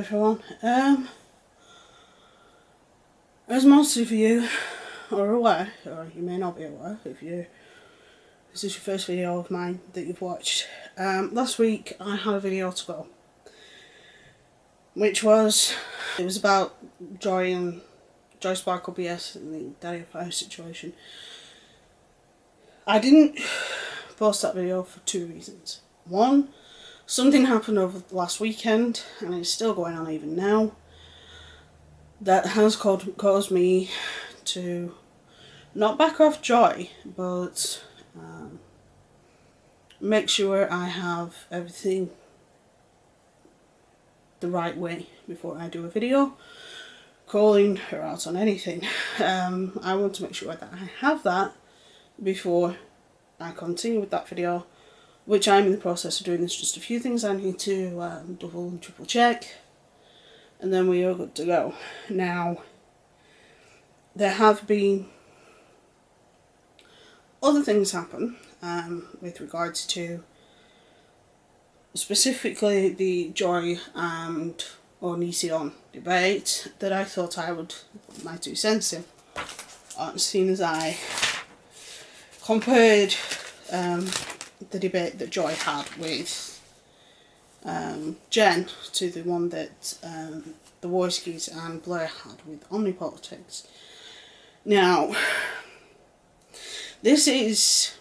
everyone. As most of you are aware, or you may not be aware if this is your first video of mine that you've watched, last week I had a video to go, which was, it was about Joy Sparkle BS and the Daddy Fire situation. I didn't post that video for two reasons. One, something happened over the last weekend, and it's still going on even now, that has caused me to not back off Joy, but make sure I have everything the right way before I do a video calling her out on anything. I want to make sure that I have that before I continue with that video, which I'm in the process of doing. There's just a few things I need to double and triple check, and then we are good to go. Now, there have been other things happen with regards to specifically the Joy and Onision debate that I thought I would put my 2 cents in, seeing as I compared the debate that Joy had with Jen to the one that the Warskies and Blair had with Omnipolitics. Now, this is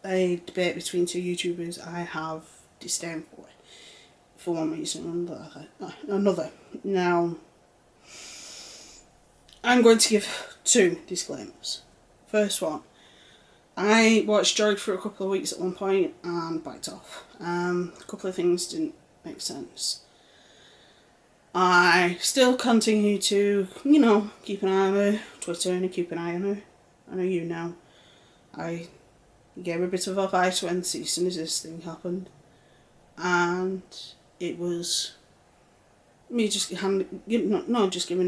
a debate between two YouTubers I have disdain for one reason or another. Now, I'm going to give 2 disclaimers. First one, I watched Joy for a couple of weeks at one point and backed off. A couple of things didn't make sense. I still continue to, keep an eye on her Twitter and keep an eye on her. I know you know. I gave her a bit of advice when the cease and desist thing happened, and it was me just giving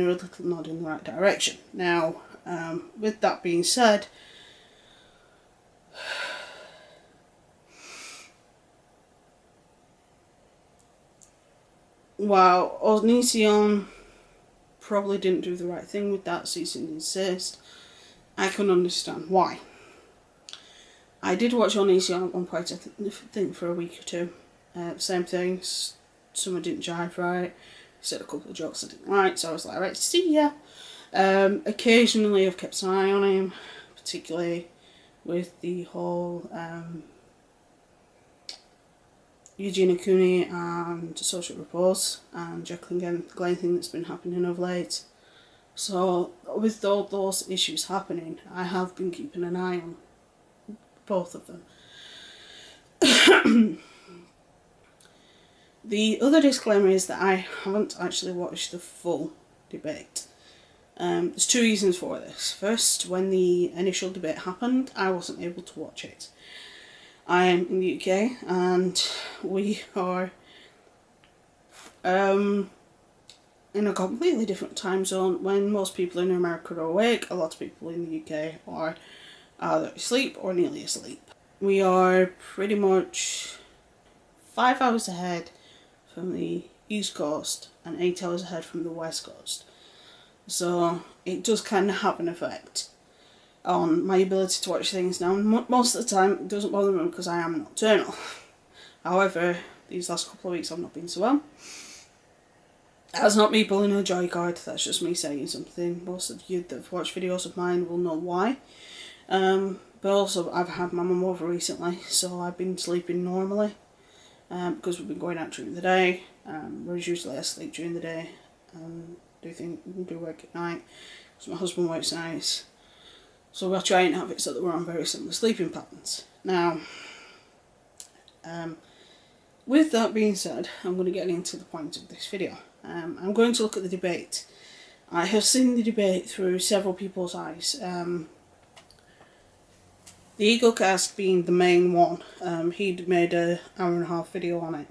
her a little nod in the right direction. Now, with that being said, while Onision probably didn't do the right thing with that cease and desist, I can understand why. I did watch Onision at one point, I think for a week or two. Same things, someone didn't jive right, said a couple of jokes I didn't like, so I was like, right, see ya. Occasionally I've kept an eye on him, particularly with the whole Eugenia Cooney and Social Repose and Jacqueline Glenn thing that's been happening of late. So with all those issues happening, I have been keeping an eye on both of them. The other disclaimer is that I haven't actually watched the full debate. There's 2 reasons for this. First, when the initial debate happened, I wasn't able to watch it. I am in the UK and we are in a completely different time zone. When most people in America are awake, a lot of people in the UK are either asleep or nearly asleep. We are pretty much 5 hours ahead from the East Coast and 8 hours ahead from the West Coast. So it does kind of have an effect on my ability to watch things now. Most of the time it doesn't bother me because I am nocturnal. However, these last couple of weeks I've not been so well. That's not me pulling a Joy card, that's just me saying something. Most of you that have watched videos of mine will know why. But also I've had my mum over recently, so I've been sleeping normally because we've been going out during the day. Whereas usually I sleep during the day and do work at night because my husband works nights. So we're trying to have it so that we're on very similar sleeping patterns. Now, with that being said, I'm going to get into the point of this video. I'm going to look at the debate. I have seen the debate through several people's eyes. The EagleCast being the main one. He'd made an hour-and-a-half video on it.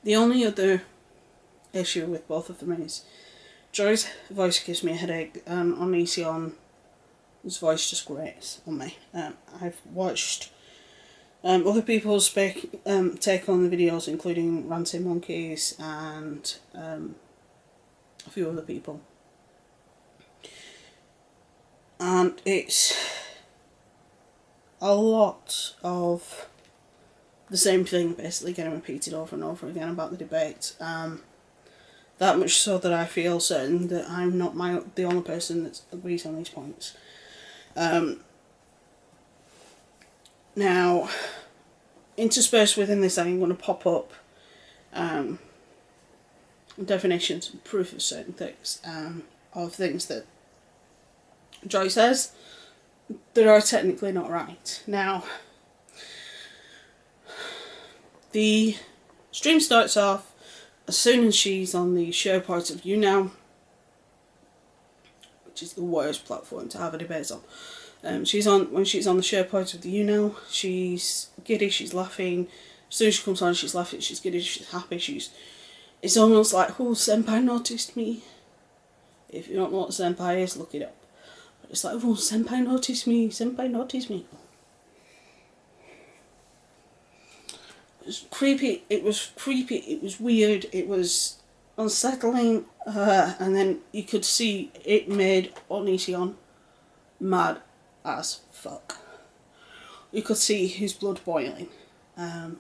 The only other issue with both of them is Joy's voice gives me a headache, and Onision's voice just grates on me. I've watched Other people's take on the videos, including Ranting Monkeys and a few other people. And it's a lot of the same thing basically getting repeated over and over again about the debate. That much so that I feel certain that I'm not the only person that agrees on these points. Now, interspersed within this, I'm going to pop up definitions and proof of certain things, of things that Joy says that are technically not right. Now, the stream starts off as soon as she's on the Show Part of You Now, which is the worst platform to have a debate on. When she's on the Show Part of the You Now, she's giddy, she's laughing. As soon as she comes on, she's laughing, she's giddy, she's happy, it's almost like, oh, Senpai noticed me. If you don't know what Senpai is, look it up. But it's like, oh, Senpai noticed me, Senpai noticed me. It was creepy, it was weird, it was unsettling, and then you could see it made Onision mad as fuck. You could see his blood boiling. Can't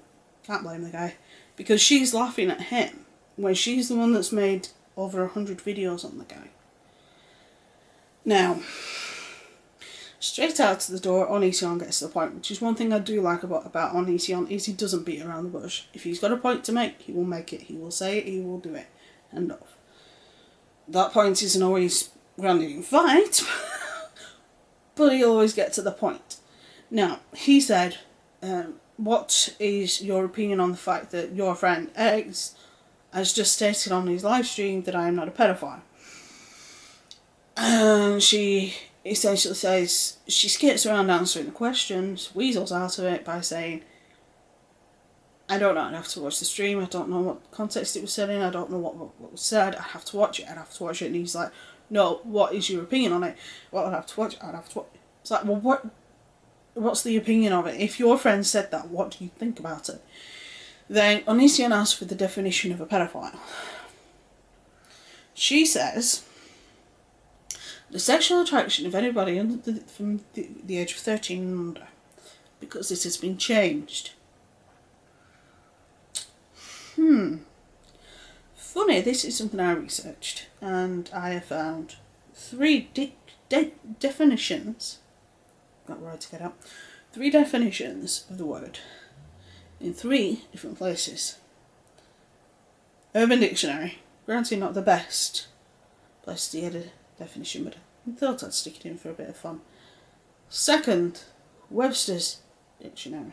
blame the guy, because she's laughing at him when she's the one that's made over 100 videos on the guy. Now, straight out to the door, Onision gets to the point, which is one thing I do like about Onision, is he doesn't beat around the bush. If he's got a point to make, he will make it. He will say it, he will do it. End of. That point isn't always grounded in fight, but he always gets to the point. Now, he said, what is your opinion on the fact that your friend X has just stated on his live stream that I am not a pedophile? And she essentially says, she skips around answering the questions, weasels out of it by saying, I don't know, I'd have to watch the stream, I don't know what context it was said in, I don't know what was said, I'd have to watch it, and he's like, no, what is your opinion on it? Well, I'd have to watch it. It's like, well, what's the opinion of it? If your friend said that, what do you think about it? Then Onision asks for the definition of a pedophile. She says, the sexual attraction of anybody from the age of 13 and under, because it has been changed. Funny, this is something I researched, and I have found 3 definitions, got right to get out, 3 definitions of the word in 3 different places. Urban Dictionary, granted not the best place to get a definition, but I thought I'd stick it in for a bit of fun. Second, Webster's Dictionary.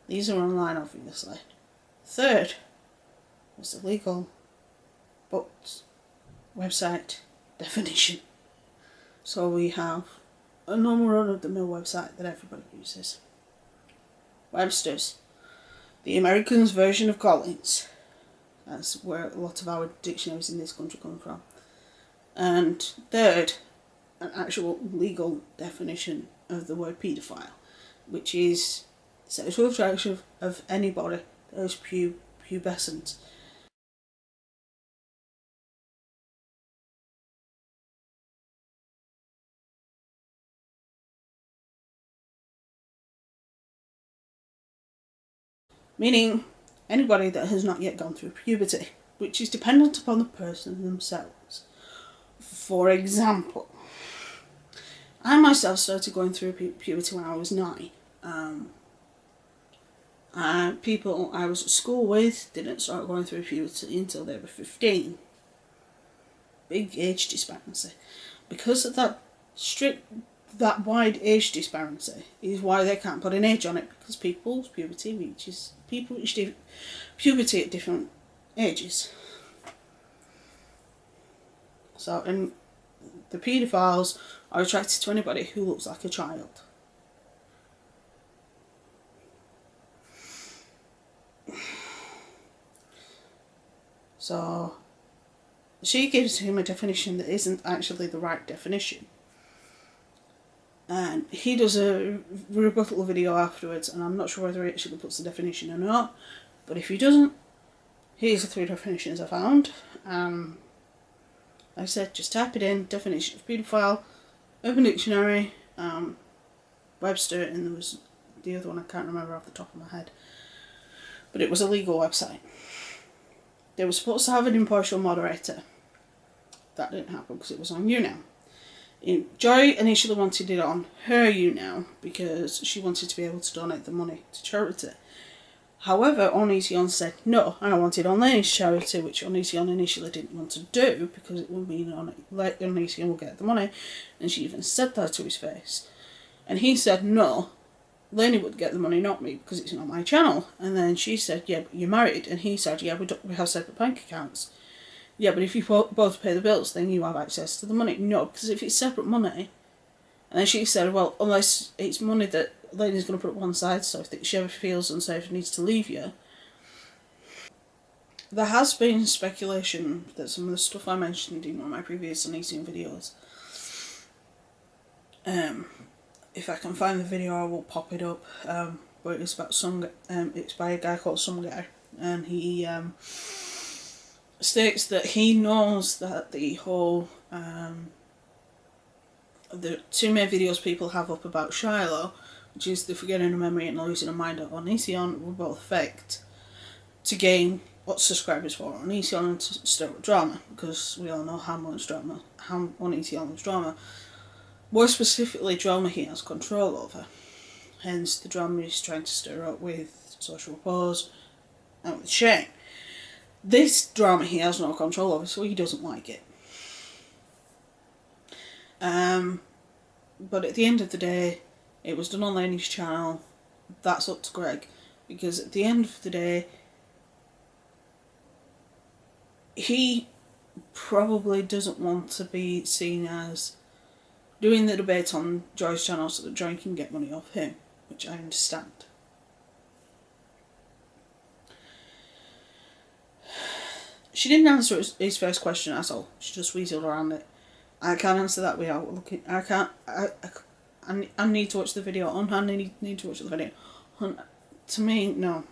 These are online, obviously. Third was the legal books website definition. So we have a normal run-of-the-mill website that everybody uses. Webster's, the Americans' version of Collins. That's where a lot of our dictionaries in this country come from. And third, an actual legal definition of the word paedophile, which is sexual attraction of anybody that is pubescent. Meaning anybody that has not yet gone through puberty, which is dependent upon the person themselves. For example, I myself started going through puberty when I was 9. People I was at school with didn't start going through puberty until they were 15. Big age disparity. Because of that wide age disparity is why they can't put an age on it, because people reach puberty at different ages. So, and the paedophiles are attracted to anybody who looks like a child. So, she gives him a definition that isn't actually the right definition. And he does a rebuttal video afterwards, and I'm not sure whether he actually puts the definition or not, but if he doesn't, here's the 3 definitions I found. Like I said, just type it in, definition of paedophile, Urban Dictionary, Webster, and there was the other one I can't remember off the top of my head. But it was a legal website. They were supposed to have an impartial moderator. That didn't happen because it was on YouNow. Joy initially wanted it on her YouNow because she wanted to be able to donate the money to charity. However, Onision said, no, I want it on Lainey's charity, which Onision initially didn't want to do because it would mean Onision will get the money, and she even said that to his face. And he said, no, Lainey would get the money, not me, because it's not my channel. And then she said, yeah, but you're married. And he said, yeah, we have separate bank accounts. Yeah, but if you both pay the bills, then you have access to the money. No, because if it's separate money, and then she said, well, unless it's money that Lainey's going to put at one side, so if she ever feels unsafe and needs to leave you. There has been speculation that some of the stuff I mentioned in one of my previous Onision videos, if I can find the video I will pop it up, but it's about it's by a guy called Some Guy, and he states that he knows that the whole the 2 main videos people have up about Shiloh, which is the forgetting a memory and losing a mind at Onision, were both faked to gain what subscribers for Onision and to stir up drama, because we all know how Onision loves drama. More specifically, drama he has control over. Hence, the drama he's trying to stir up with Social Pause and with Shane. This drama he has no control over, so he doesn't like it. But at the end of the day, it was done on Lainey's channel. That's up to Greg, because at the end of the day, he probably doesn't want to be seen as doing the debate on Joy's channel so that Joy can get money off him, which I understand. She didn't answer his first question at all. She just weaseled around it. I can't answer that without looking. I can't. I need to watch the video. I need to watch the video. To me, no.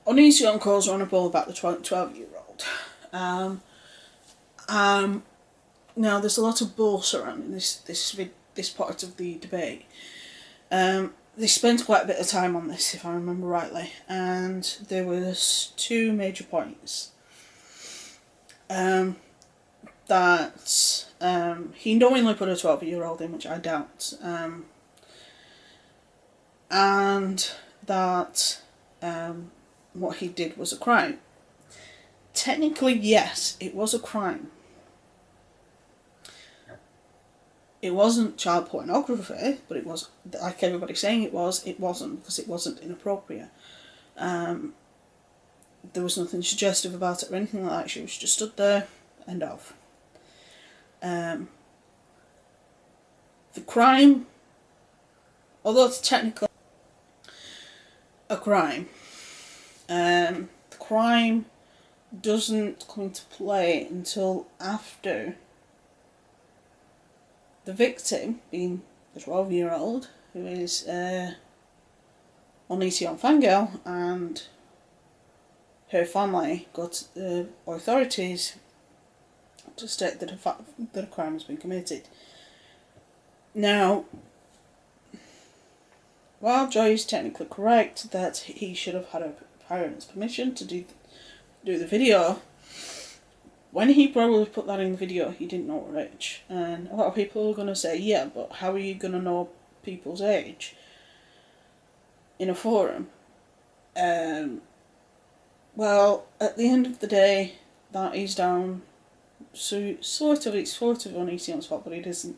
Onision calls her on a ball about the 12-year-old. Now there's a lot of bull surrounding this part of the debate. They spent quite a bit of time on this, if I remember rightly, and there was 2 major points. That he knowingly put a 12-year-old in, which I doubt, and that what he did was a crime. Technically, yes, it was a crime. It wasn't child pornography, but it was, like everybody's saying it wasn't, because it wasn't inappropriate. There was nothing suggestive about it or anything like that. She was just stood there, end of. The crime, although it's technically a crime, the crime doesn't come into play until after the victim, being the 12-year-old, who is Onision fangirl, and her family got the authorities to state that a crime has been committed. Now, while Joy is technically correct that he should have had a parent's permission to do the video, when he probably put that in the video, he didn't know her age. And a lot of people are going to say, yeah, but how are you going to know people's age in a forum? Well, at the end of the day, that is down, so it's sort of Onision's fault, but it isn't.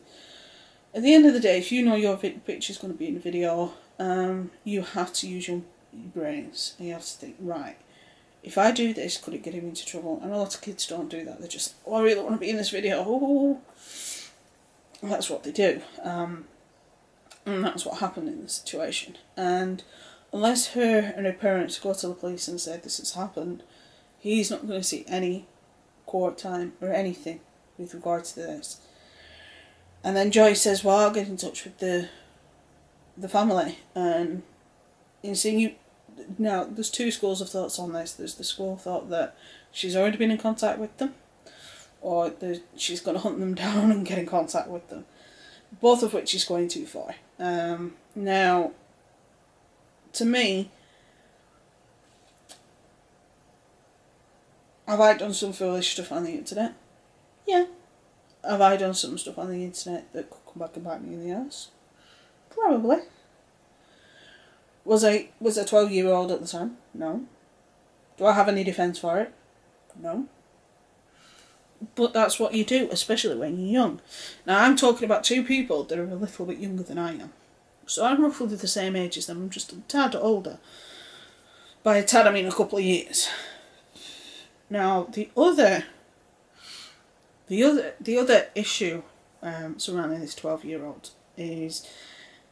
At the end of the day, if you know your picture's going to be in the video, you have to use your brains, and you have to think, right, if I do this, could it get him into trouble? And a lot of kids don't do that. They're just, oh, I really want to be in this video. Oh. And that's what they do. And that's what happened in this situation. And unless her and her parents go to the police and say this has happened, He's not going to see any court time or anything with regards to this. And then Joy says, well, I'll get in touch with the family. And you see, now there's two schools of thoughts on this. There's the school of thought that she's already been in contact with them, or she's going to hunt them down and get in contact with them. Both of which is going too far. Now, to me, have I done some foolish stuff on the internet? Yeah. Have I done some stuff on the internet that could come back and bite me in the ass? Probably. Was I 12-year-old at the time? No. Do I have any defence for it? No. But that's what you do, especially when you're young. Now, I'm talking about two people that are a little bit younger than I am. So I'm roughly the same age as them, I'm just a tad older. By a tad, I mean a couple of years. Now, the other issue surrounding this 12-year-old is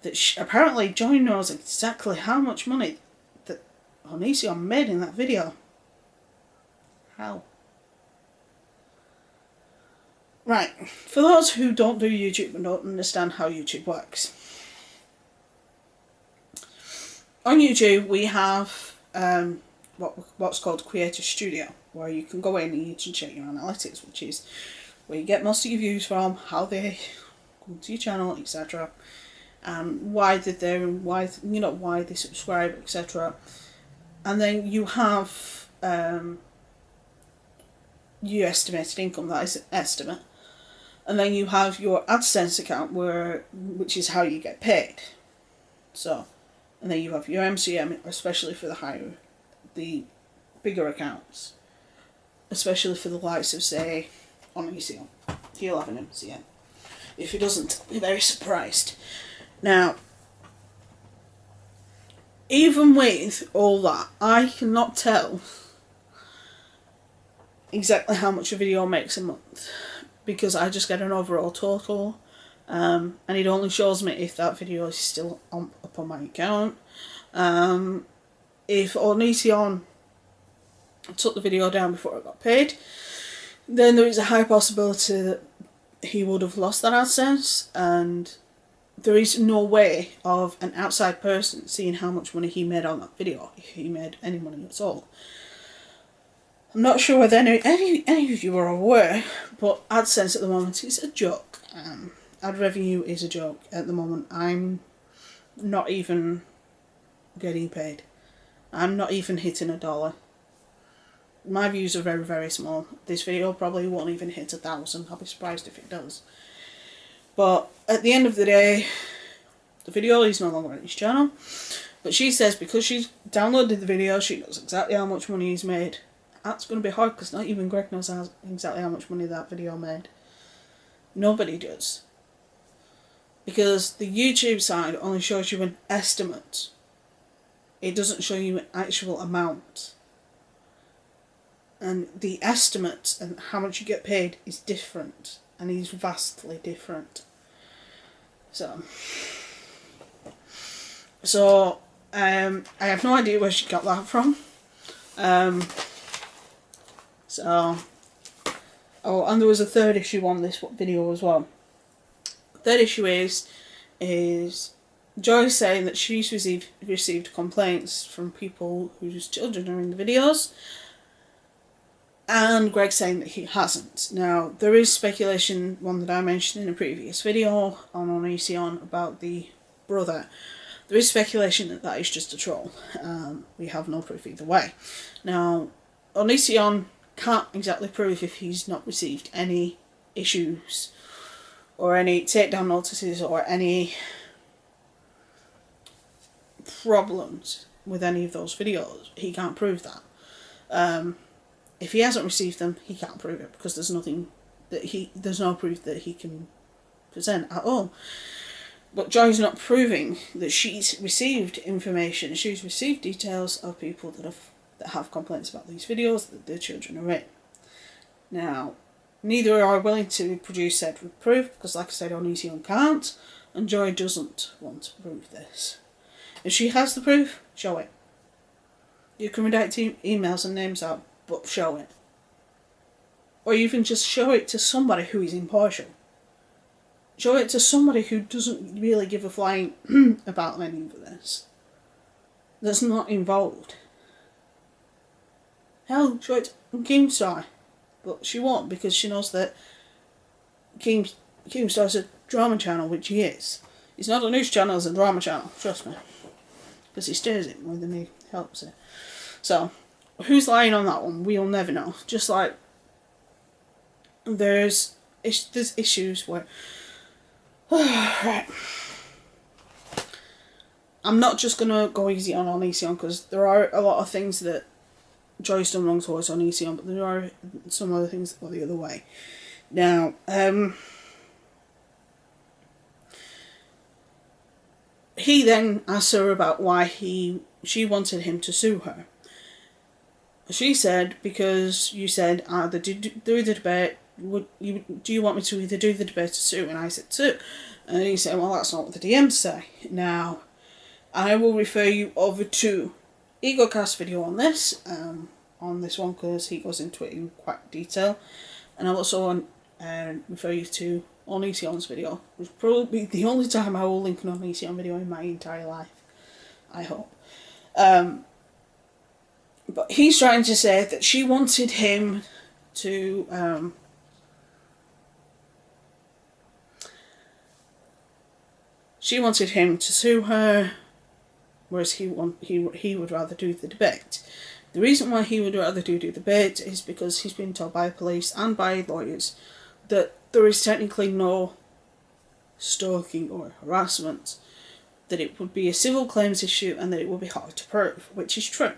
that apparently Joy knows exactly how much money that Onision made in that video. How? Right, for those who don't do YouTube and don't understand how YouTube works. On YouTube we have what's called Creator Studio, where you can go in and you can check your analytics, which is where you get most of your views from, how they come to your channel, etc. Why they're there, and why they subscribe, etc. And then you have your estimated income, that is an estimate. And then you have your AdSense account, which is how you get paid. So, and then you have your MCM, especially for the bigger accounts, especially for the likes of, say, Onision. He'll have an MCM. If he doesn't, be very surprised. Now, even with all that, I cannot tell exactly how much a video makes a month, because I just get an overall total, and it only shows me if that video is still up on my account. If Onision took the video down before I got paid, then there is a high possibility that he would have lost that AdSense, and there is no way of an outside person seeing how much money he made on that video, if he made any money at all. I'm not sure whether any of you are aware, but AdSense at the moment is a joke. Ad revenue is a joke at the moment. I'm not even getting paid. I'm not even hitting $1. My views are very, very small. This video probably won't even hit 1,000. I'll be surprised if it does. But at the end of the day, the video is no longer on his channel. But she says because she's downloaded the video, she knows exactly how much money he's made. That's going to be hard because not even Greg knows exactly how much money that video made. Nobody does. Because the YouTube side only shows you an estimate. It doesn't show you an actual amount. And the estimate and how much you get paid is different. And is vastly different. So I have no idea where she got that from. Oh, and there was a third issue on this video as well. The third issue is Joy saying that she's received complaints from people whose children are in the videos, and Greg saying that he hasn't. Now, there is speculation, one that I mentioned in a previous video on Onision about the brother. There is speculation that that is just a troll. We have no proof either way. Now, Onision can't exactly prove if he's not received any issues or any takedown notices or any problems with any of those videos. He can't prove that. If he hasn't received them, he can't prove it because there's no proof that he can present at all. But Joy's not proving that she's received information. She's received details of people that have complaints about these videos that their children are in. Now, neither are willing to produce said proof because, like I said, Onision can't, and Joy doesn't want to prove this. If she has the proof, show it. You can redact emails and names out, but show it. Or even just show it to somebody who is impartial. Show it to somebody who doesn't really give a flying about any of this. That's not involved. Hell, show it to Keemstar. But she won't, because she knows that Keemstar's a drama channel, which he is. It's not a news channel, it's a drama channel, trust me. Because he stirs it more than he helps it. So, who's lying on that one? We'll never know. Just like there's issues where... right. I'm not just going to go easy on Onision, because there are a lot of things that Joy's done wrong towards Onision, but there are some other things that go the other way. Now, he then asked her about why she wanted him to sue her. She said, because you said either do the debate, do you want me to either do the debate or sue? And I said sue. And he said, well, that's not what the DMs say. Now, I will refer you over to EgoCast's video on this one, because he goes into it in quite detail. And I'll also refer you to Onision's video, which will probably be the only time I will link an Onision video in my entire life, I hope. But he's trying to say that she wanted him to sue her, whereas he would rather do the debate. The reason why he would rather do the debate is because he's been told by police and by lawyers that there is technically no stalking or harassment, that it would be a civil claims issue and that it would be hard to prove, which is true.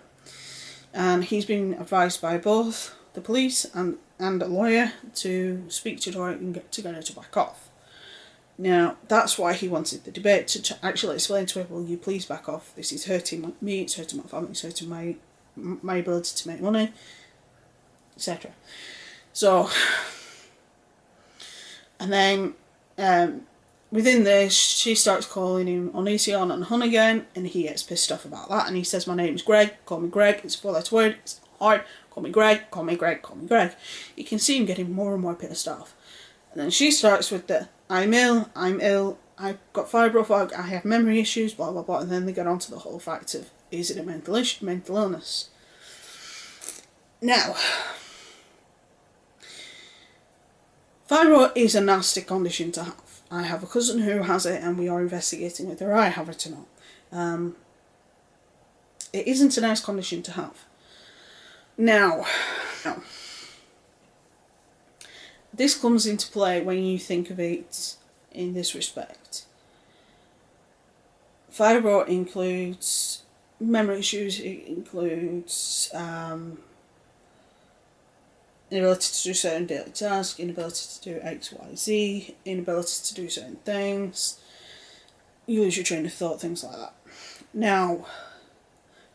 And he's been advised by both the police and a lawyer to speak to Joy and get her to back off. Now, that's why he wanted the debate, to actually explain to her, will you please back off, this is hurting me, it's hurting my family, it's hurting my ability to make money, etc. So, and then within this, she starts calling him Onision and Hun again, and he gets pissed off about that, and he says, my name's Greg, call me Greg, it's a 4-letter word, it's hard, call me Greg, call me Greg, call me Greg. You can see him getting more and more pissed off. And then she starts with the, I'm ill, I've got fibrofog, I have memory issues, blah blah blah, and then they get on to the whole fact of, is it a mental illness? Now, fibro is a nasty condition to have. I have a cousin who has it and we are investigating whether I have it or not. It isn't a nice condition to have. Now, this comes into play when you think of it in this respect. Fibro includes memory issues, it includes inability to do certain daily tasks, inability to do X, Y, Z, inability to do certain things, you lose your train of thought, things like that. Now,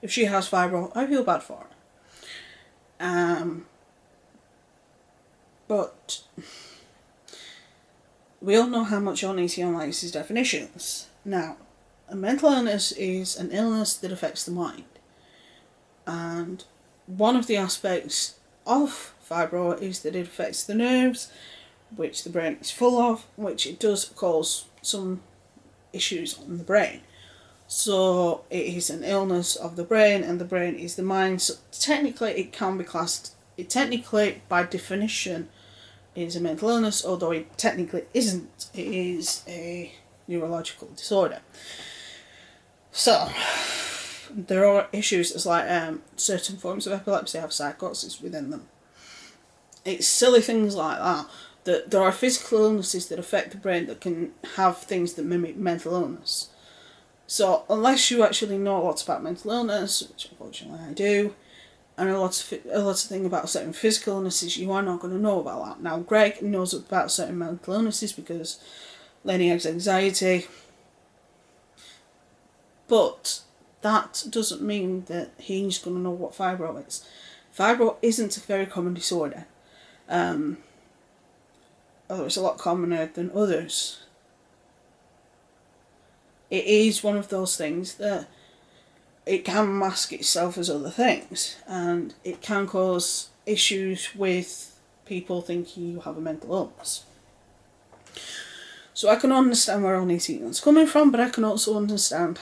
if she has fibro, I feel bad for her. But we all know how much Onision likes his definitions. Now, a mental illness is an illness that affects the mind. And one of the aspects of fibro is that it affects the nerves, which the brain is full of, which it does cause some issues on the brain. So it is an illness of the brain, and the brain is the mind. So technically it can be classed, technically by definition is a mental illness, although it technically isn't. It is a neurological disorder. So there are issues as like certain forms of epilepsy have psychosis within them. It's silly things like that there are physical illnesses that affect the brain that can have things that mimic mental illness. So unless you actually know a lot about mental illness, which unfortunately I do, and a lot of things about certain physical illnesses, you are not going to know about that. Now, Greg knows about certain mental illnesses because Lenny has anxiety, but that doesn't mean that he's going to know what fibro is. Fibro isn't a very common disorder, although it's a lot commoner than others. It is one of those things that it can mask itself as other things, and it can cause issues with people thinking you have a mental illness. So I can understand where Onision's coming from, but I can also understand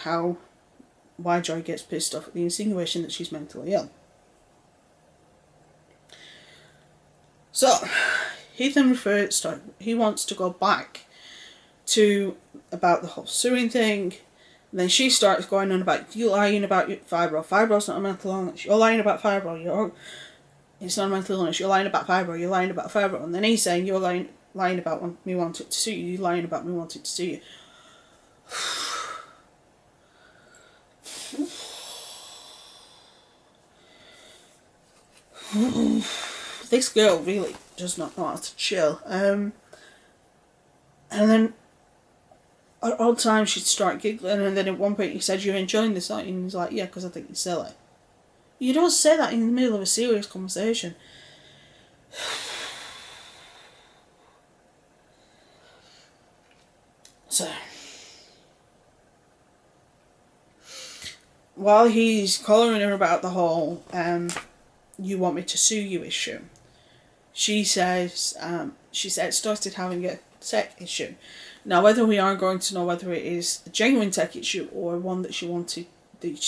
why Joy gets pissed off at the insinuation that she's mentally ill. So he then he wants to go back to about the whole suing thing. And then she starts going on about, you lying about your fibro. Fibro's not a mental illness. You're lying about fibro. It's not a mental illness. You're lying about fibro. You're lying about fibro. And then he's saying, you're lying about me wanting to sue you. You're lying about me wanting to sue you. This girl really does not know how to chill. And then at all times she'd start giggling, and then at one point he said, you're enjoying this, aren't you? And he's like, yeah, because I think you're silly. You don't say that in the middle of a serious conversation. So, while he's collaring her about the whole you want me to sue you issue, she says she started having a tech issue. Now, whether we are going to know whether it is a genuine tech issue or one that she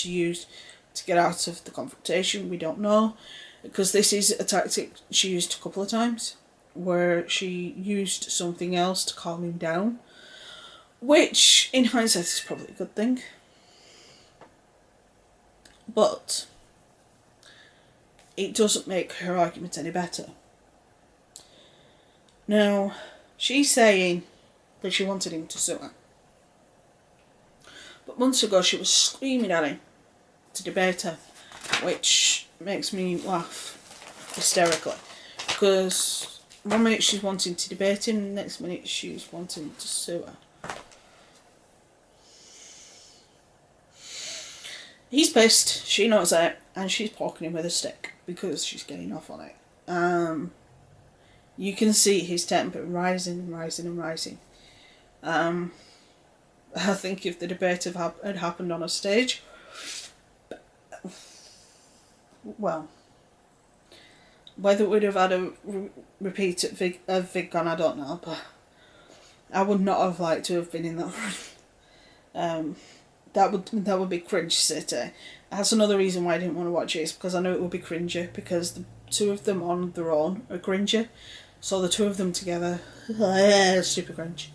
used to get out of the confrontation, we don't know, because this is a tactic she used a couple of times, where she used something else to calm him down, which in hindsight is probably a good thing, but it doesn't make her argument any better. Now, she's saying that she wanted him to sue her, but months ago she was screaming at him to debate her, which makes me laugh hysterically, because one minute she's wanting to debate him, the next minute she's wanting to sue her. He's pissed, she knows it, and she's poking him with a stick because she's getting off on it. You can see his temper rising and rising and rising. I think if the debate had happened on a stage, well, whether it would have had a repeat of VidCon, I don't know, but I would not have liked to have been in that room. That would be cringe city. That's another reason why I didn't want to watch it, is because I know it would be cringy, because the two of them on their own are cringy. So the two of them together, super cringe.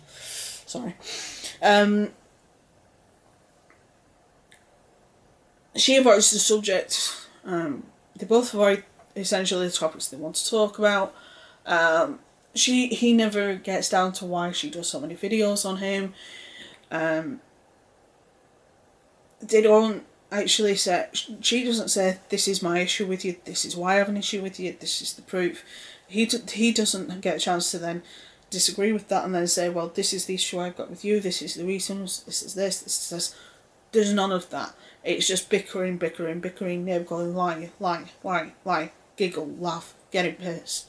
Sorry. She avoids the subject. They both avoid essentially the topics they want to talk about. He never gets down to why she does so many videos on him. They don't actually say, she doesn't say, this is my issue with you, this is why I have an issue with you, this is the proof. He doesn't get a chance to then disagree with that and then say, well, this is the issue I've got with you, this is the reasons, this is this, this is this. There's none of that. It's just bickering, neighbour going, lie, giggle, laugh, getting pissed.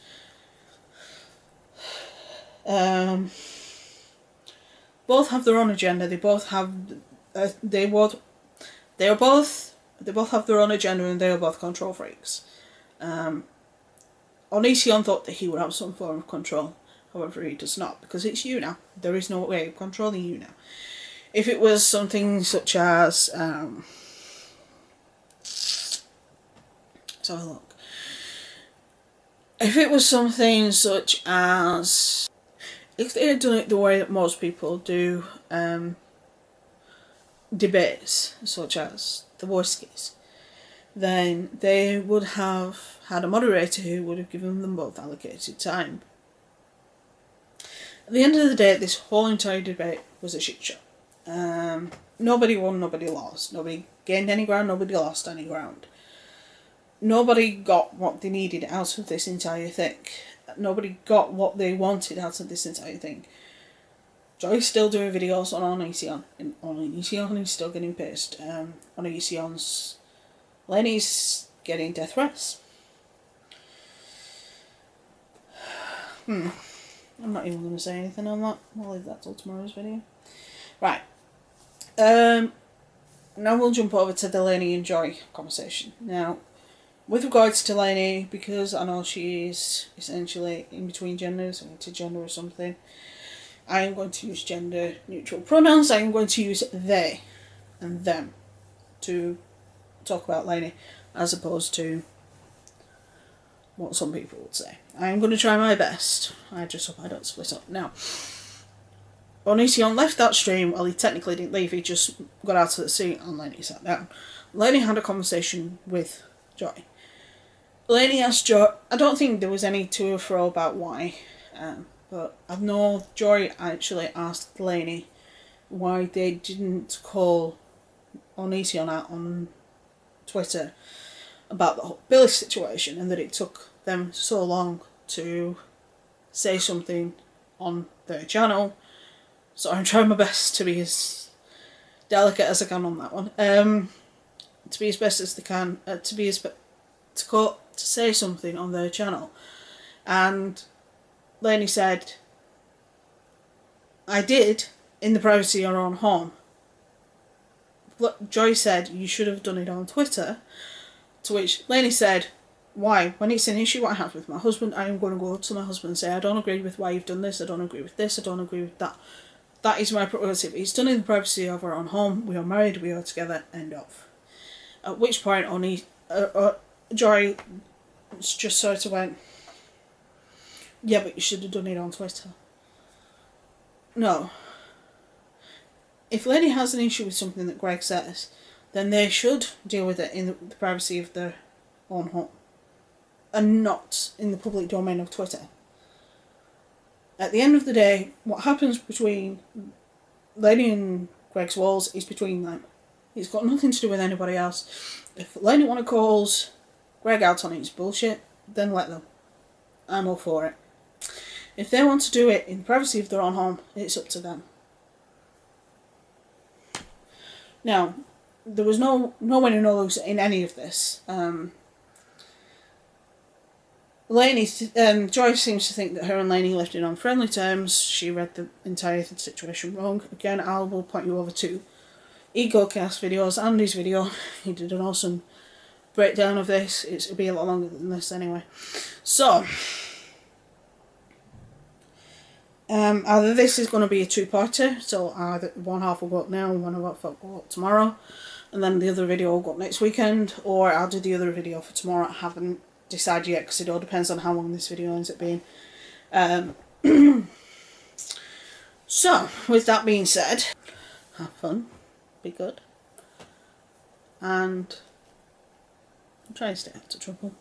Both have their own agenda. They both have they both have their own agenda, and they are both control freaks. Onision thought that he would have some form of control. However, he does not, because it's you now. There is no way of controlling you now. If it was something such as let's have a look. If it was something such as, if they had done it the way that most people do debates, such as the Worskies, then they would have had a moderator who would have given them both allocated time. At the end of the day, this whole entire debate was a shit show. Nobody won, nobody lost. Nobody gained any ground, nobody lost any ground. Nobody got what they needed out of this entire thing. Nobody got what they wanted out of this entire thing. Joy's still doing videos on Onision, and Onision is still getting pissed. Onision's Lenny's getting death threats. I'm not even going to say anything on that. I'll leave that till tomorrow's video. Right. now we'll jump over to the Lainey and Joy conversation. Now, with regards to Lainey, because I know she is essentially in between genders, or intergender or something, I am going to use gender neutral pronouns. I am going to use they and them to talk about Lainey, as opposed to what some people would say. I am going to try my best. I just hope I don't split up. Now, Onision left that stream. Well, he technically didn't leave, he just got out of the seat and Lainey sat down. Lainey had a conversation with Joy. Lainey asked Joy, I don't think there was any to or fro about why, but I know Joy actually asked Lainey why they didn't call Onision out on Twitter about the whole Billy situation, and that it took them so long to say something on their channel. So I'm trying my best to be as delicate as I can on that one. To be as best as they can, to say something on their channel. And Lainey said, I did, in the privacy of our own home. Joy said, you should have done it on Twitter. To which Lainey said, why? When it's an issue I have with my husband, I am going to go to my husband and say, I don't agree with why you've done this, I don't agree with this, I don't agree with that. That is my prerogative. It's done in the privacy of our own home. We are married, we are together, end of. At which point, Joy just sort of went, yeah, but you should have done it on Twitter. No. If Lainey has an issue with something that Greg says, then they should deal with it in the privacy of their own home, and not in the public domain of Twitter. At the end of the day, what happens between Lainey and Greg's walls is between them. It's got nothing to do with anybody else. If Lainey want to call Greg out on his bullshit, then let them. I'm all for it. If they want to do it in the privacy of their own home, it's up to them. Now, there was no win and no lose in any of this. Joy seems to think that her and Lainey left it on friendly terms. She read the entire situation wrong. Again, I will point you over to EcoCast videos and his video. He did an awesome breakdown of this. It'll be a lot longer than this anyway. So, either this is going to be a two-parter, so either one half will go up now and one half will go up tomorrow, and then the other video will go up next weekend, or I'll do the other video for tomorrow. I haven't decided yet, because it all depends on how long this video ends up being. So, with that being said, have fun, be good, and try and stay out of trouble.